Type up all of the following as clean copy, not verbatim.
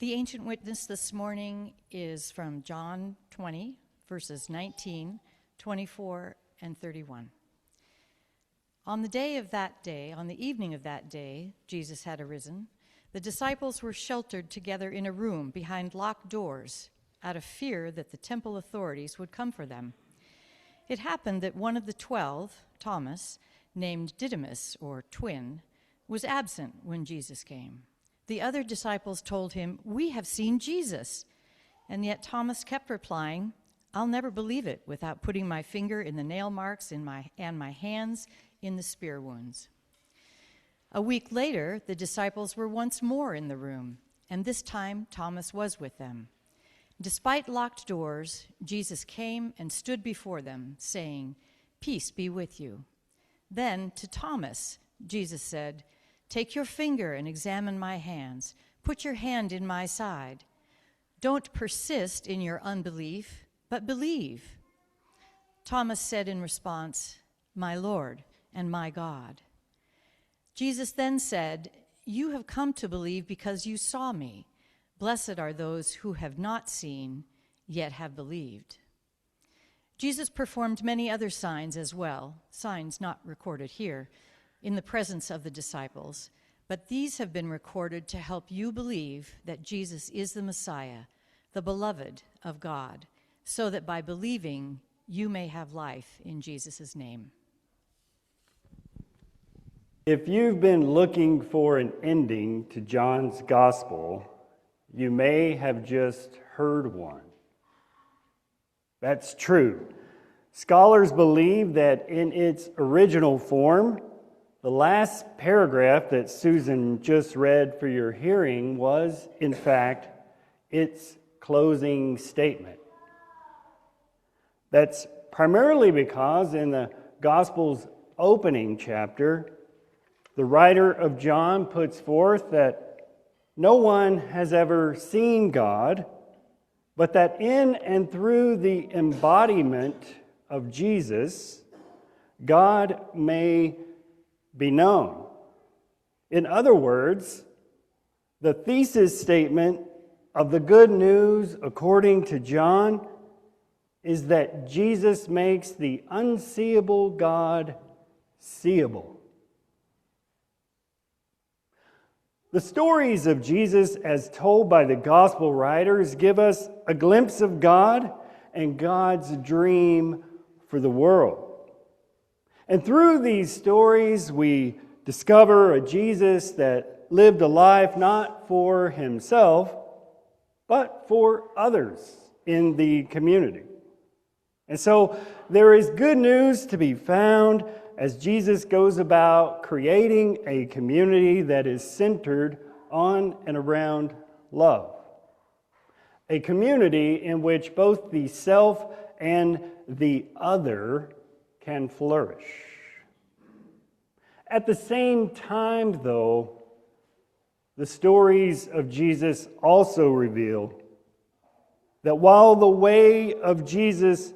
The ancient witness this morning is from John 20, verses 19, 24, and 31. On the evening of that day, Jesus had arisen. The disciples were sheltered together in a room behind locked doors, out of fear that the temple authorities would come for them. It happened that one of the 12, Thomas, named Didymus, or twin, was absent when Jesus came. The other disciples told him, "We have seen Jesus." And yet Thomas kept replying, "I'll never believe it without putting my finger in the nail marks and my hands in the spear wounds." A week later, the disciples were once more in the room, and this time Thomas was with them. Despite locked doors, Jesus came and stood before them, saying, "Peace be with you." Then to Thomas, Jesus said, "Take your finger and examine my hands. Put your hand in my side. Don't persist in your unbelief, but believe." Thomas said in response, "My Lord and my God." Jesus then said, "You have come to believe because you saw me. Blessed are those who have not seen, yet have believed." Jesus performed many other signs as well, signs not recorded here, in the presence of the disciples, but these have been recorded to help you believe that Jesus is the Messiah, the beloved of God, so that by believing you may have life in Jesus' name. If you've been looking for an ending to John's gospel, you may have just heard one. That's true. Scholars believe that in its original form, the last paragraph that Susan just read for your hearing was, in fact, its closing statement. That's primarily because in the Gospel's opening chapter, the writer of John puts forth that no one has ever seen God, but that in and through the embodiment of Jesus, God may be known. In other words, the thesis statement of the good news according to John is that Jesus makes the unseeable God seeable. The stories of Jesus as told by the gospel writers give us a glimpse of God and God's dream for the world. And through these stories, we discover a Jesus that lived a life not for himself, but for others in the community. And so there is good news to be found as Jesus goes about creating a community that is centered on and around love. A community in which both the self and the other can flourish. At the same time, though, the stories of Jesus also reveal that while the way Jesus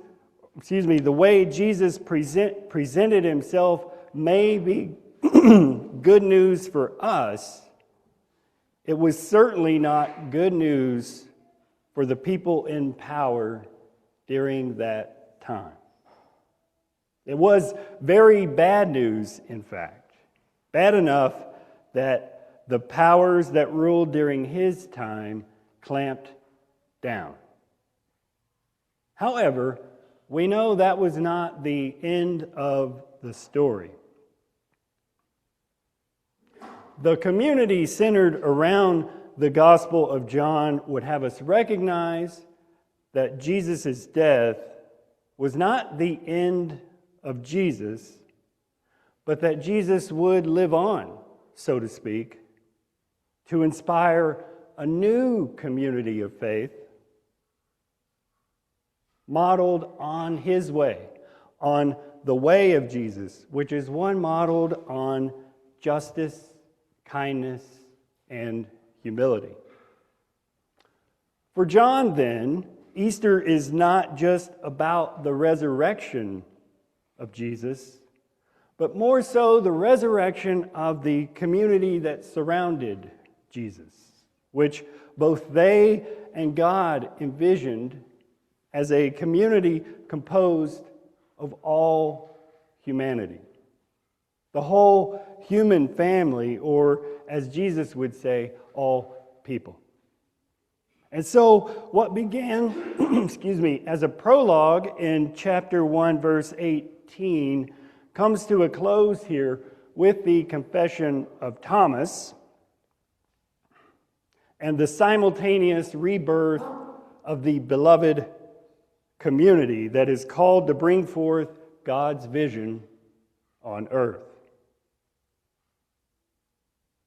presented himself may be good news for us, it was certainly not good news for the people in power during that time. It was very bad news, in fact. Bad enough that the powers that ruled during his time clamped down. However, we know that was not the end of the story. The community centered around the Gospel of John would have us recognize that Jesus' death was not the end of Jesus, but that Jesus would live on, so to speak, to inspire a new community of faith modeled on his way, on the way of Jesus, which is one modeled on justice, kindness, and humility. For John, then, Easter is not just about the resurrection of Jesus, but more so the resurrection of the community that surrounded Jesus, which both they and God envisioned as a community composed of all humanity. The whole human family, or as Jesus would say, all people. And so what began, as a prologue in chapter 1, verse 18, comes to a close here with the confession of Thomas and the simultaneous rebirth of the beloved community that is called to bring forth God's vision on earth.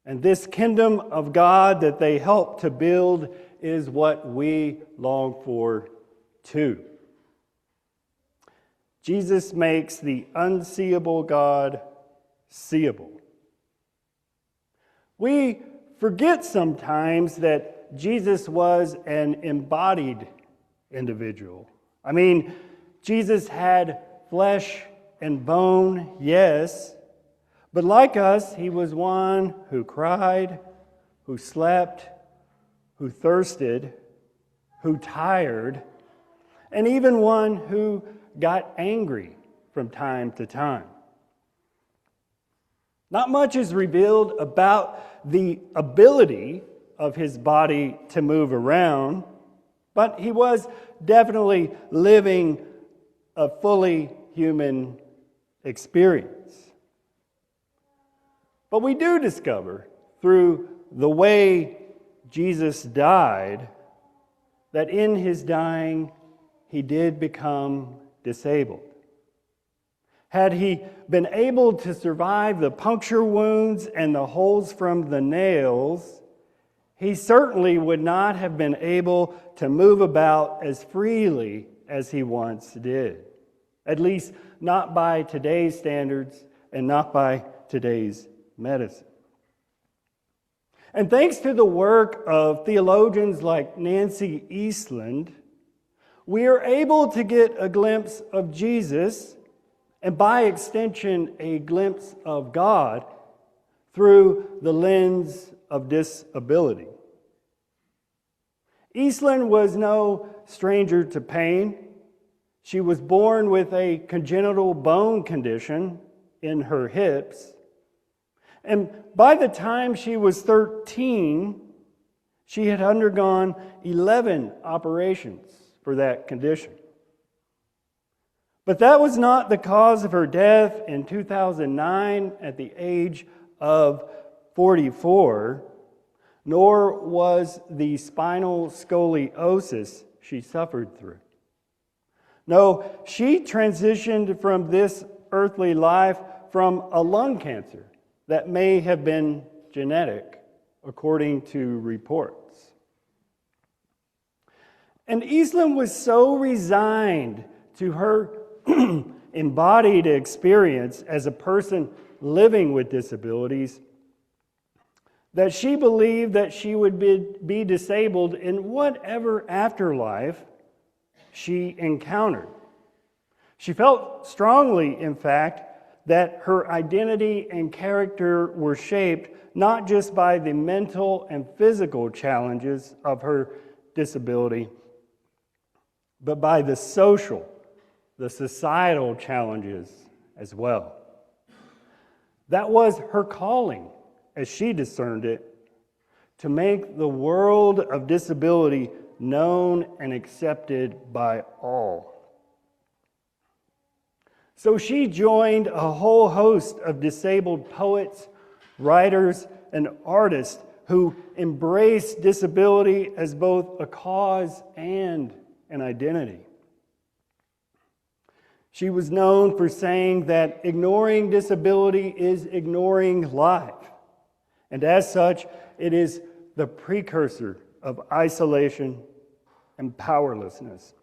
And this kingdom of God that they help to build is what we long for too. Jesus makes the unseeable God seeable. We forget sometimes that Jesus was an embodied individual. I mean, Jesus had flesh and bone, yes, but like us, he was one who cried, who slept, who thirsted, who tired, and even one who got angry from time to time. Not much is revealed about the ability of his body to move around, but he was definitely living a fully human experience. But we do discover through the way Jesus died that in his dying he did become disabled. Had he been able to survive the puncture wounds and the holes from the nails, he certainly would not have been able to move about as freely as he once did. At least not by today's standards and not by today's medicine. And thanks to the work of theologians like Nancy Eastland, we are able to get a glimpse of Jesus, and by extension, a glimpse of God through the lens of disability. Eastland was no stranger to pain. She was born with a congenital bone condition in her hips. And by the time she was 13, she had undergone 11 operations for that condition. But that was not the cause of her death in 2009 at the age of 44, nor was the spinal scoliosis she suffered through. No, she transitioned from this earthly life from a lung cancer that may have been genetic, according to reports. And Eastland was so resigned to her embodied experience as a person living with disabilities that she believed that she would be disabled in whatever afterlife she encountered. She felt strongly, in fact, that her identity and character were shaped not just by the mental and physical challenges of her disability, but by the social, the societal challenges as well. That was her calling, as she discerned it, to make the world of disability known and accepted by all. So she joined a whole host of disabled poets, writers, and artists who embraced disability as both a cause and an identity. She was known for saying that ignoring disability is ignoring life, and as such, it is the precursor of isolation and powerlessness.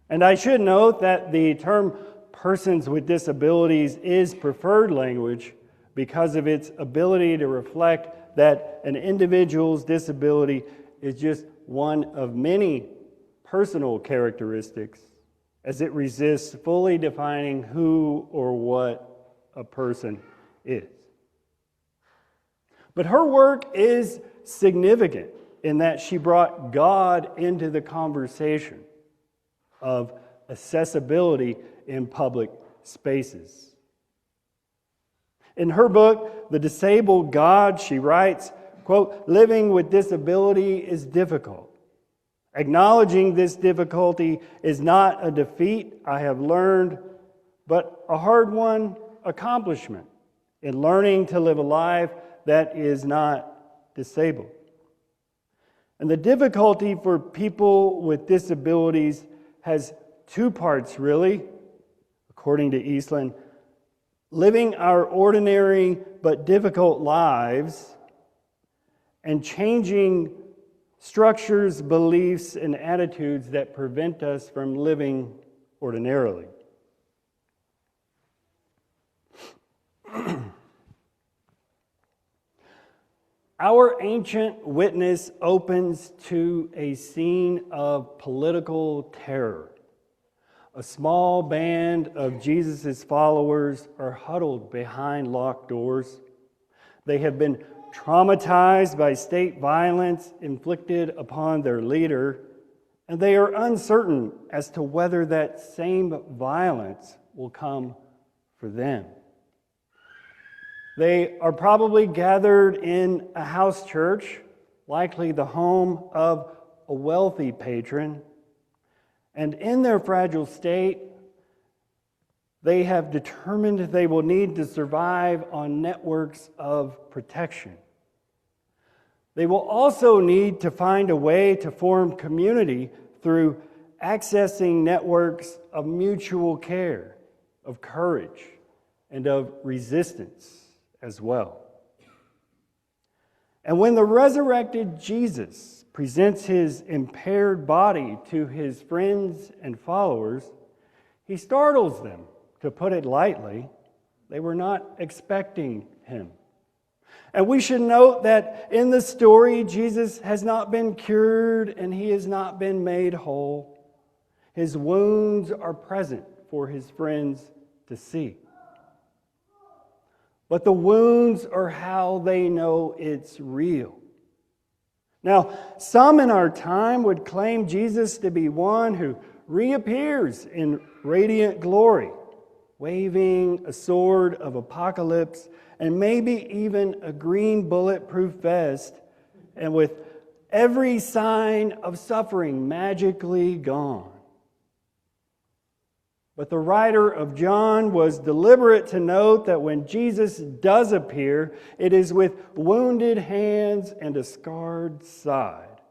And I should note that the term persons with disabilities is preferred language because of its ability to reflect that an individual's disability is just one of many personal characteristics, as it resists fully defining who or what a person is. But her work is significant in that she brought God into the conversation of accessibility in public spaces. In her book, The Disabled God, she writes, quote, "Living with disability is difficult. Acknowledging this difficulty is not a defeat I have learned, but a hard-won accomplishment in learning to live a life that is not disabled." And the difficulty for people with disabilities has two parts, really, according to Eastland: living our ordinary but difficult lives and changing structures, beliefs, and attitudes that prevent us from living ordinarily. Our ancient witness opens to a scene of political terror. A small band of Jesus' followers are huddled behind locked doors. They have been traumatized by state violence inflicted upon their leader, and they are uncertain as to whether that same violence will come for them. They are probably gathered in a house church, likely the home of a wealthy patron, and in their fragile state, they have determined they will need to survive on networks of protection. They will also need to find a way to form community through accessing networks of mutual care, of courage, and of resistance as well. And when the resurrected Jesus presents his impaired body to his friends and followers, he startles them, to put it lightly. They were not expecting him. And we should note that in the story, Jesus has not been cured and he has not been made whole. His wounds are present for his friends to see. But the wounds are how they know it's real. Now, some in our time would claim Jesus to be one who reappears in radiant glory, waving a sword of apocalypse and maybe even a green bulletproof vest, and with every sign of suffering magically gone. But the writer of John was deliberate to note that when Jesus does appear, it is with wounded hands and a scarred side.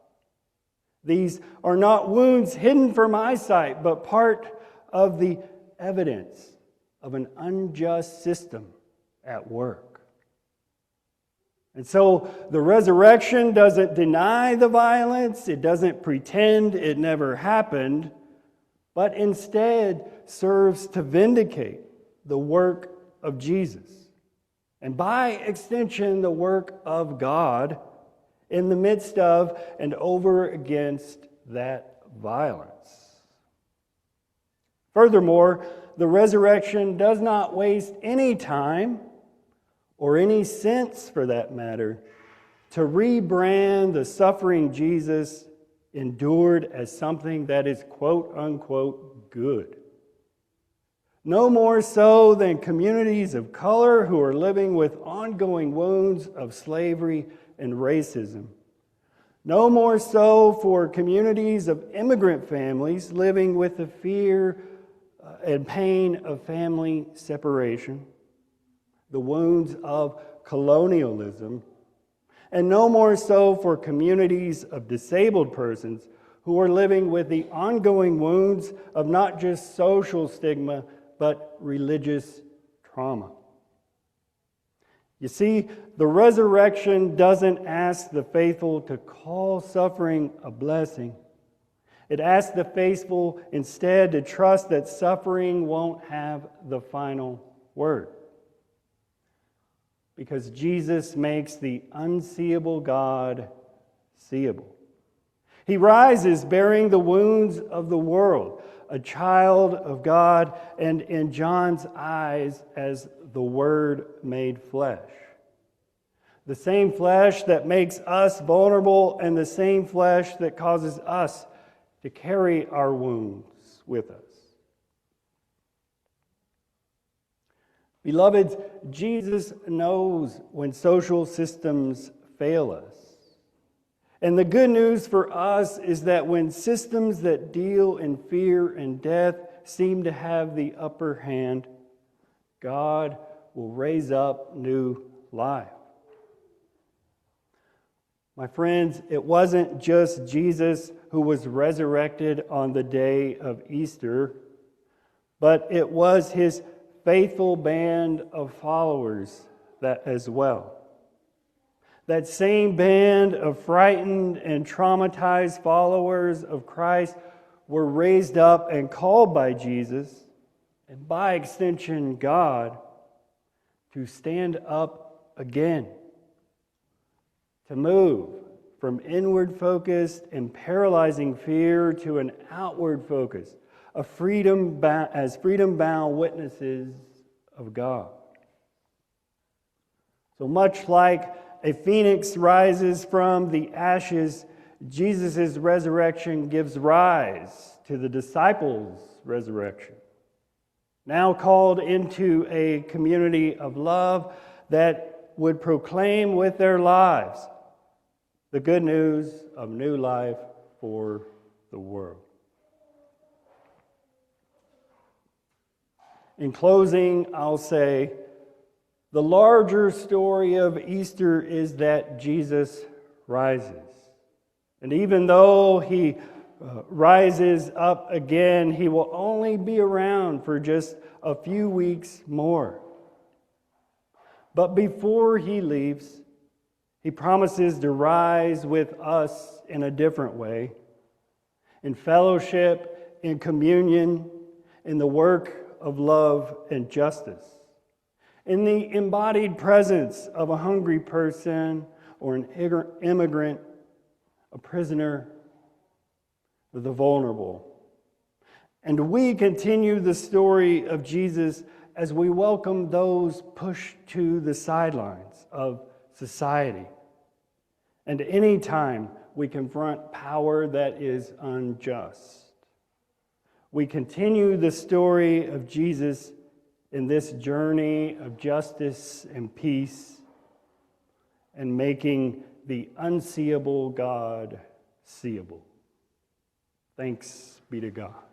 These are not wounds hidden from eyesight, but part of the evidence of an unjust system at work. And so the resurrection doesn't deny the violence, it doesn't pretend it never happened, but instead serves to vindicate the work of Jesus, and by extension, the work of God in the midst of and over against that violence. Furthermore, the resurrection does not waste any time, or any sense for that matter, to rebrand the suffering Jesus endured as something that is quote unquote good. No more so than communities of color who are living with ongoing wounds of slavery and racism. No more so for communities of immigrant families living with the fear and pain of family separation, the wounds of colonialism, and no more so for communities of disabled persons who are living with the ongoing wounds of not just social stigma, but religious trauma. You see, the resurrection doesn't ask the faithful to call suffering a blessing. It asks the faithful instead to trust that suffering won't have the final word. Because Jesus makes the unseeable God seeable. He rises bearing the wounds of the world, a child of God, and in John's eyes as the Word made flesh. The same flesh that makes us vulnerable and the same flesh that causes us to carry our wounds with us. Beloved, Jesus knows when social systems fail us. And the good news for us is that when systems that deal in fear and death seem to have the upper hand, God will raise up new life. My friends, it wasn't just Jesus who was resurrected on the day of Easter, but it was his faithful band of followers that as well. That same band of frightened and traumatized followers of Christ were raised up and called by Jesus, and by extension God, to stand up again, to move from inward focused and paralyzing fear to an outward focus, as freedom-bound witnesses of God. So much like a phoenix rises from the ashes, Jesus' resurrection gives rise to the disciples' resurrection, now called into a community of love that would proclaim with their lives the good news of new life for the world. In closing, I'll say, the larger story of Easter is that Jesus rises. And even though he rises up again, he will only be around for just a few weeks more. But before he leaves, he promises to rise with us in a different way, in fellowship, in communion, in the work of love and justice, in the embodied presence of a hungry person or an immigrant, a prisoner, or the vulnerable. And we continue the story of Jesus as we welcome those pushed to the sidelines of society. And any time we confront power that is unjust, we continue the story of Jesus in this journey of justice and peace and making the unseeable God seeable. Thanks be to God.